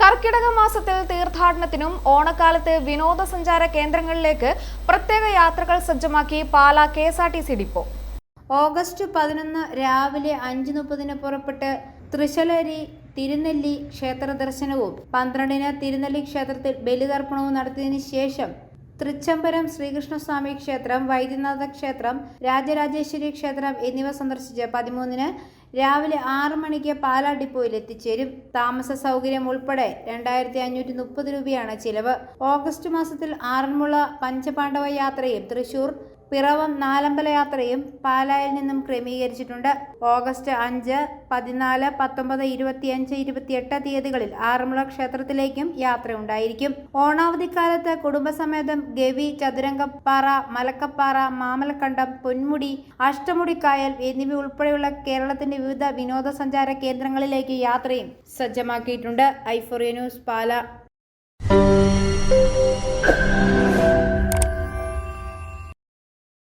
കർക്കിടക മാസത്തിൽ തീർത്ഥാടനത്തിനും ഓണക്കാലത്ത് വിനോദസഞ്ചാര കേന്ദ്രങ്ങളിലേക്ക് പ്രത്യേക യാത്രകൾ സജ്ജമാക്കി പാലാ കെ.എസ്.ആർ.ടി.സി. ഡിപ്പോ. ഓഗസ്റ്റ് 11 രാവിലെ 5:30 പുറപ്പെട്ട് തൃശ്ശലരി തിരുനെല്ലി ക്ഷേത്ര ദർശനവും 12 തിരുനെല്ലി ക്ഷേത്രത്തിൽ ബലിതർപ്പണവും നടത്തിയതിനു ശേഷം തൃച്ചംബരം ശ്രീകൃഷ്ണസ്വാമി ക്ഷേത്രം, വൈദ്യനാഥ ക്ഷേത്രം, രാജരാജേശ്വരി ക്ഷേത്രം എന്നിവ സന്ദർശിച്ച് 13 രാവിലെ 6 മണിക്ക് പാലാ ഡിപ്പോയിൽ എത്തിച്ചേരും. താമസ സൗകര്യം ഉൾപ്പെടെ 2530 രൂപയാണ് ചിലവ്. ഓഗസ്റ്റ് മാസത്തിൽ ആറന്മുള പഞ്ചപാണ്ഡവ യാത്രയും തൃശൂർ പിറവം നാലമ്പല യാത്രയും പാലായിൽ നിന്നും ക്രമീകരിച്ചിട്ടുണ്ട്. ഓഗസ്റ്റ് 5, 14, 19, 25, 28 തീയതികളിൽ ആറന്മുള ക്ഷേത്രത്തിലേക്കും യാത്രയുണ്ടായിരിക്കും. ഓണാവധിക്കാലത്ത് കുടുംബസമേതം ഗവി, ചതുരംഗപ്പാറ, മലക്കപ്പാറ, മാമലക്കണ്ടം, പൊന്മുടി, അഷ്ടമുടിക്കായൽ എന്നിവ ഉൾപ്പെടെയുള്ള കേരളത്തിന്റെ വിവിധ വിനോദസഞ്ചാര കേന്ദ്രങ്ങളിലേക്ക് യാത്രയും സജ്ജമാക്കിയിട്ടുണ്ട്. ഐ4 ന്യൂസ്, പാലാ.